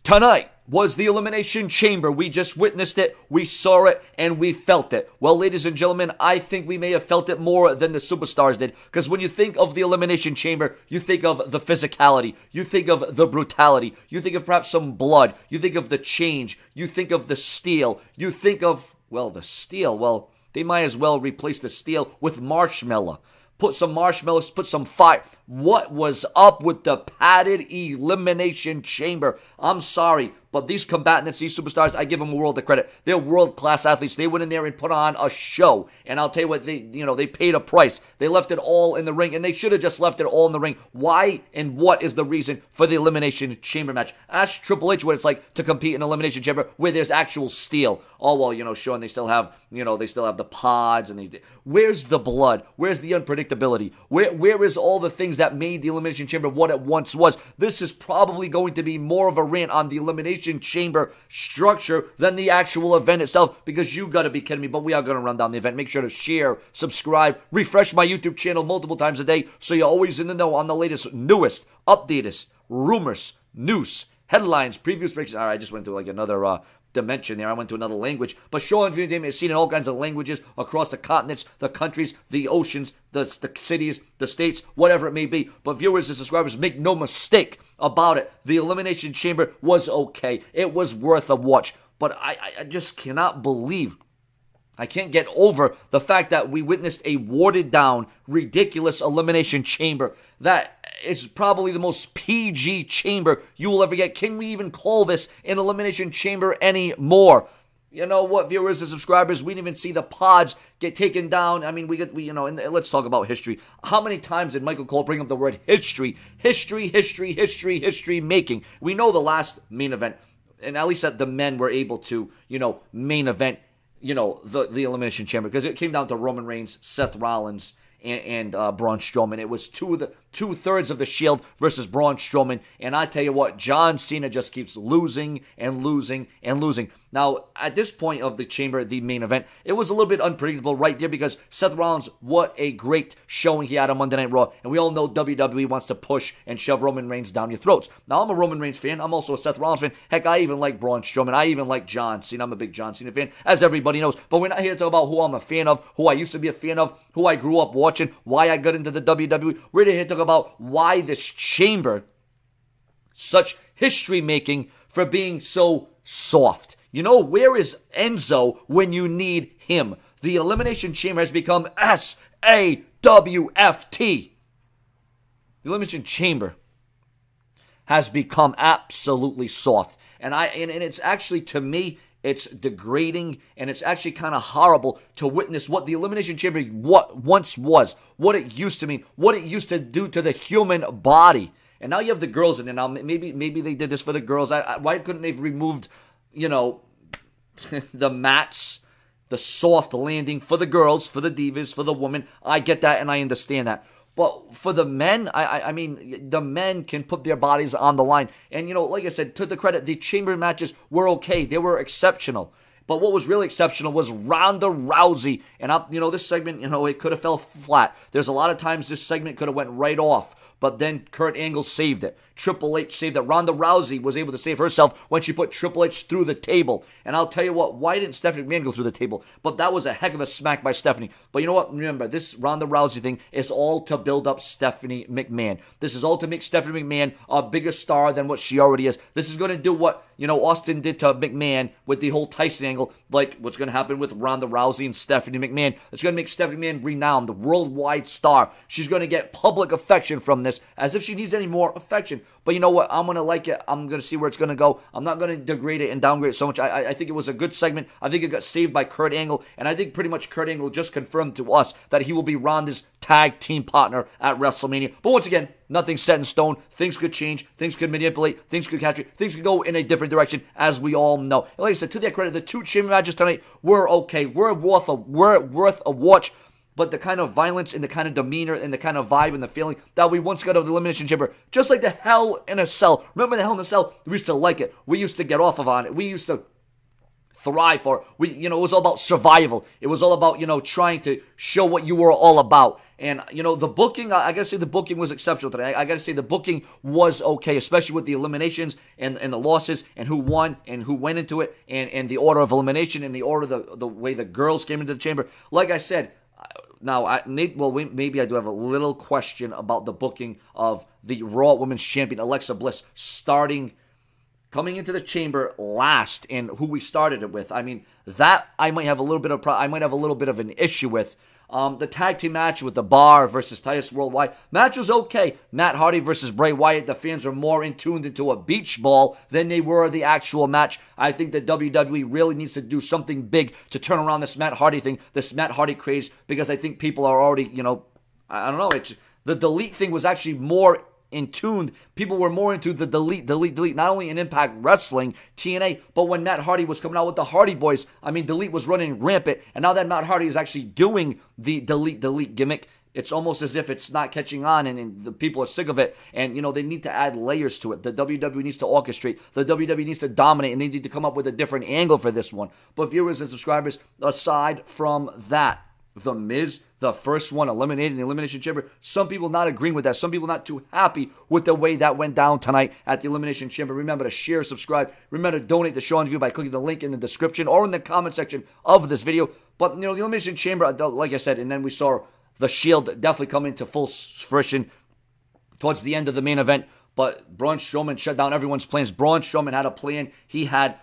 Tonight was the Elimination Chamber. We just witnessed it, we saw it, and we felt it. Well, ladies and gentlemen, I think we may have felt it more than the superstars did. Because when you think of the Elimination Chamber, you think of the physicality, you think of the brutality, you think of perhaps some blood, you think of the change, you think of the steel, you think of, well, the steel. Well, they might as well replace the steel with marshmallow. Put some marshmallows, put some fire. What was up with the padded Elimination Chamber? I'm sorry, but these combatants, these superstars, I give them a world of credit. They're world-class athletes. They went in there and put on a show. And I'll tell you what, they paid a price. They left it all in the ring, and they should have just left it all in the ring. Why and what is the reason for the Elimination Chamber match? Ask Triple H what it's like to compete in Elimination Chamber where there's actual steel. Oh, well, sure, and they still have, they still have the pods, and where's the blood? Where's the unpredictability? Where is all the things that made the Elimination Chamber what it once was? This is probably going to be more of a rant on the Elimination Chamber structure than the actual event itself, because you gotta be kidding me, but we are gonna run down the event. Make sure to share, subscribe, refresh my YouTube channel multiple times a day so you're always in the know on the latest, newest, updatest, rumors, news, headlines, previews, predictions. All right, I just went through like another dimension there. I went to another language. But Show Entertainment is seen in all kinds of languages across the continents, the countries, the oceans, the cities, the states, whatever it may be. But viewers and subscribers, make no mistake about it. The Elimination Chamber was okay. It was worth a watch. But I just cannot believe, I can't get over the fact that we witnessed a watered down, ridiculous Elimination Chamber that is probably the most PG chamber you will ever get. Can we even call this an Elimination Chamber anymore? You know what, viewers and subscribers, we didn't even see the pods get taken down. I mean, and let's talk about history. How many times did Michael Cole bring up the word history? History making. We know the last main event, and at least that the men were able to, main event, the Elimination Chamber, because it came down to Roman Reigns, Seth Rollins, and Braun Strowman. It was two-thirds of the Shield versus Braun Strowman, and I tell you what, John Cena just keeps losing and losing and losing. Now, at this point of the Chamber, the main event, it was a little bit unpredictable right there, because Seth Rollins, what a great showing he had on Monday Night Raw, and we all know WWE wants to push and shove Roman Reigns down your throats. Now, I'm a Roman Reigns fan. I'm also a Seth Rollins fan. Heck, I even like Braun Strowman. I even like John Cena. I'm a big John Cena fan, as everybody knows. But we're not here to talk about who I'm a fan of, who I used to be a fan of, who I grew up watching, why I got into the WWE. We're here to talk about why this Chamber, such history-making for being so soft. Where is Enzo when you need him? The Elimination Chamber has become S-A-W-F-T. The Elimination Chamber has become absolutely soft. And it's actually, to me, it's degrading, and it's actually kind of horrible to witness what the Elimination Chamber once was, what it used to mean, what it used to do to the human body. And now you have the girls in there. Now, maybe they did this for the girls. Why couldn't they have removed, the mats, the soft landing for the girls, for the divas, for the women? I get that, and I understand that. But for the men, I mean, the men can put their bodies on the line. And, like I said, to the credit, the Chamber matches were okay. They were exceptional. But what was really exceptional was Ronda Rousey. And, this segment, it could have fell flat. There's a lot of times this segment could have went right off. But then Kurt Angle saved it. Triple H saved it. Ronda Rousey was able to save herself when she put Triple H through the table. And I'll tell you what, why didn't Stephanie McMahon go through the table? But that was a heck of a smack by Stephanie. But you know what? Remember, this Ronda Rousey thing is all to build up Stephanie McMahon. This is all to make Stephanie McMahon a bigger star than what she already is. This is going to do what, Austin did to McMahon with the whole Tyson angle, like what's going to happen with Ronda Rousey and Stephanie McMahon. It's going to make Stephanie McMahon renowned, the worldwide star. She's going to get public affection from this, as if she needs any more affection. But you know what? I'm going to like it. I'm going to see where it's going to go. I'm not going to degrade it and downgrade it so much. I think it was a good segment. I think it got saved by Kurt Angle. And I think pretty much Kurt Angle just confirmed to us that he will be Ronda's tag team partner at WrestleMania. But once again, nothing's set in stone. Things could change. Things could manipulate. Things could catch it. Things could go in a different direction, as we all know. And like I said, to their credit, the two Chamber matches tonight were okay. Were worth a watch. But the kind of violence and the kind of demeanor and the kind of vibe and the feeling that we once got of the Elimination Chamber, just like the Hell in a Cell. Remember the Hell in a Cell? We used to like it. We used to get off on it. We used to thrive for. It was all about survival. It was all about, trying to show what you were all about. And, the booking, I got to say the booking was exceptional today. I got to say the booking was okay, especially with the eliminations and the losses and who won and who went into it and the order of elimination and the order, the way the girls came into the chamber. Like I said, now, maybe I do have a little question about the booking of the Raw Women's Champion, Alexa Bliss, coming into the chamber last and who we started it with. I mean, that I might have a little bit of an issue with. The tag team match with the Bar versus Titus Worldwide match was okay. Matt Hardy versus Bray Wyatt. The fans are more in tuned into a beach ball than they were the actual match. I think that WWE really needs to do something big to turn around this Matt Hardy thing, this Matt Hardy craze, because I think people are already, I don't know. The delete thing was actually more in tuned. People were more into the delete, not only in Impact Wrestling, TNA, but when Matt Hardy was coming out with the Hardy Boys, I mean, delete was running rampant, and now that Matt Hardy is actually doing the delete gimmick, it's almost as if it's not catching on, and the people are sick of it, and, they need to add layers to it. The WWE needs to orchestrate. The WWE needs to dominate, and they need to come up with a different angle for this one. But viewers and subscribers, aside from that, The Miz, the first one eliminated in the Elimination Chamber. Some people not agreeing with that. Some people not too happy with the way that went down tonight at the Elimination Chamber. Remember to share, subscribe. Remember to donate to Sean View by clicking the link in the description or in the comment section of this video. But, the Elimination Chamber, like I said, and then we saw the Shield definitely come into full fruition towards the end of the main event. But Braun Strowman shut down everyone's plans. Braun Strowman had a plan. He had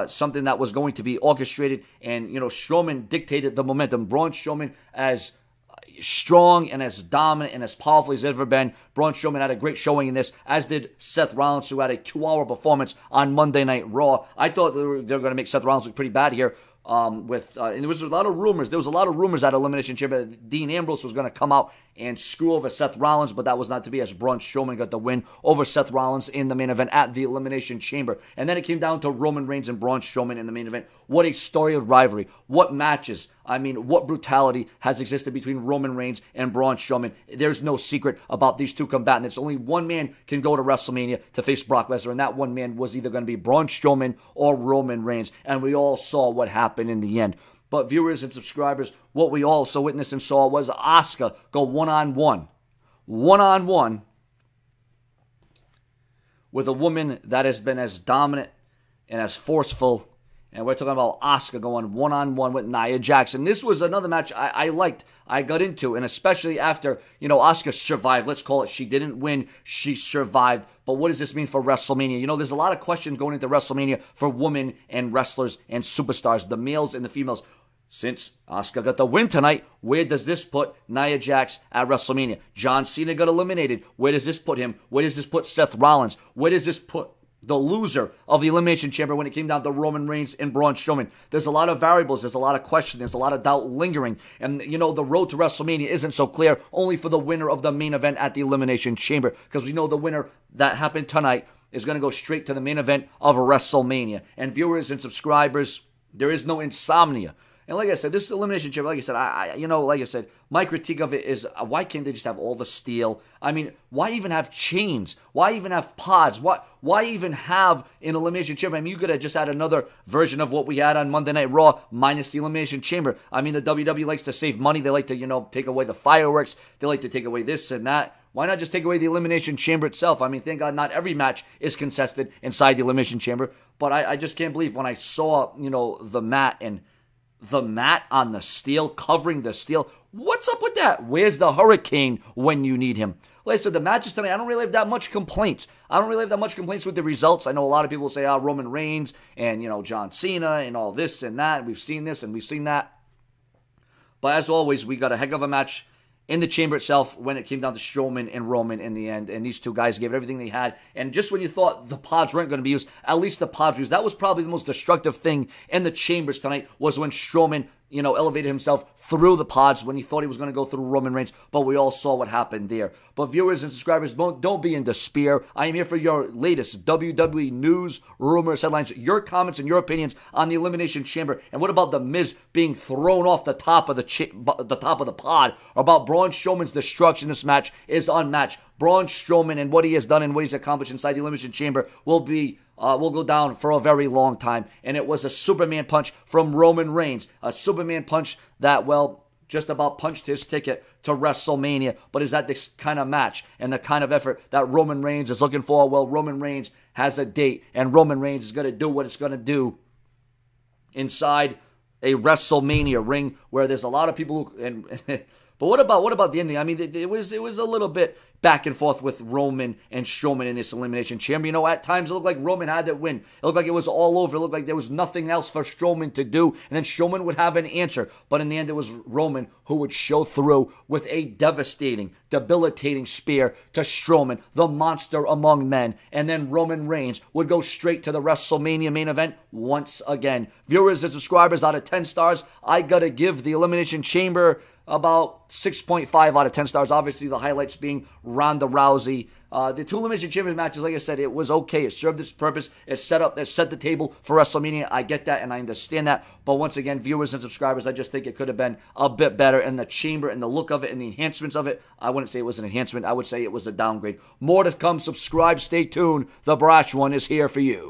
something that was going to be orchestrated, and Strowman dictated the momentum. Braun Strowman, as strong and as dominant and as powerful as he's ever been, Braun Strowman had a great showing in this, as did Seth Rollins, who had a 2-hour performance on Monday Night Raw. I thought they were going to make Seth Rollins look pretty bad here. And there was a lot of rumors. There was a lot of rumors at Elimination Chamber that Dean Ambrose was going to come out and screw over Seth Rollins, but that was not to be, as Braun Strowman got the win over Seth Rollins in the main event at the Elimination Chamber. And then it came down to Roman Reigns and Braun Strowman in the main event. What a story of rivalry. What matches. I mean, what brutality has existed between Roman Reigns and Braun Strowman. There's no secret about these two combatants. Only one man can go to WrestleMania to face Brock Lesnar, and that one man was either going to be Braun Strowman or Roman Reigns. And we all saw what happened in the end. But viewers and subscribers, what we also witnessed and saw was Asuka go one-on-one with a woman that has been as dominant and as forceful. And we're talking about Asuka going one-on-one with Nia Jax. And this was another match I liked, I got into, and especially after, Asuka survived. Let's call it. She didn't win. She survived. But what does this mean for WrestleMania? There's a lot of questions going into WrestleMania for women and wrestlers and superstars, the males and the females. Since Asuka got the win tonight, where does this put Nia Jax at WrestleMania? John Cena got eliminated. Where does this put him? Where does this put Seth Rollins? Where does this put the loser of the Elimination Chamber when it came down to Roman Reigns and Braun Strowman? There's a lot of variables. There's a lot of questions. There's a lot of doubt lingering. And, the road to WrestleMania isn't so clear, only for the winner of the main event at the Elimination Chamber. Because we know the winner that happened tonight is going to go straight to the main event of WrestleMania. And viewers and subscribers, there is no insomnia. And like I said, this Elimination Chamber, like I said, my critique of it is, why can't they just have all the steel? I mean, why even have chains? Why even have pods? Why even have an Elimination Chamber? I mean, you could have just had another version of what we had on Monday Night Raw minus the Elimination Chamber. I mean, the WWE likes to save money. They like to, take away the fireworks. They like to take away this and that. Why not just take away the Elimination Chamber itself? I mean, thank God not every match is contested inside the Elimination Chamber. But I just can't believe when I saw, the mat and the mat on the steel, covering the steel. What's up with that? Where's the Hurricane when you need him? Like I said, the matches tonight, I don't really have that much complaints. With the results. I know a lot of people say, Roman Reigns and, John Cena and all this and that. We've seen this and we've seen that. But as always, we got a heck of a match in the chamber itself when it came down to Strowman and Roman in the end. And these two guys gave it everything they had. And just when you thought the pods weren't going to be used, at least the pods were used. That was probably the most destructive thing in the chambers tonight, was when Strowman, elevated himself through the pods when he thought he was going to go through Roman Reigns. But we all saw what happened there. But viewers and subscribers, don't be in despair. I am here for your latest WWE news, rumors, headlines, your comments and your opinions on the Elimination Chamber. And what about The Miz being thrown off the top of the pod? Or about Braun Strowman's destruction? This match is unmatched. Braun Strowman and what he has done and what he's accomplished inside the Elimination Chamber will go down for a very long time. And it was a Superman punch from Roman Reigns. A Superman punch that, well, just about punched his ticket to WrestleMania, but is that this kind of match and the kind of effort that Roman Reigns is looking for? Well, Roman Reigns has a date, and Roman Reigns is going to do what it's going to do inside a WrestleMania ring where there's a lot of people who, but what about the ending? I mean, it was a little bit back and forth with Roman and Strowman in this Elimination Chamber. You know, at times it looked like Roman had to win. It looked like it was all over. It looked like there was nothing else for Strowman to do, and then Strowman would have an answer. But in the end, it was Roman who would show through with a devastating, debilitating spear to Strowman, the monster among men. And then Roman Reigns would go straight to the WrestleMania main event once again. Viewers and subscribers, out of 10 stars, I gotta give the Elimination Chamber about 6.5 out of 10 stars. Obviously, the highlights being Ronda Rousey. The two Elimination Chamber matches, like I said, it was okay. It served its purpose. It set the table for WrestleMania. I get that and I understand that. But once again, viewers and subscribers, I just think it could have been a bit better. And the chamber and the look of it and the enhancements of it, I wouldn't say it was an enhancement. I would say it was a downgrade. More to come. Subscribe. Stay tuned. The Brash One is here for you.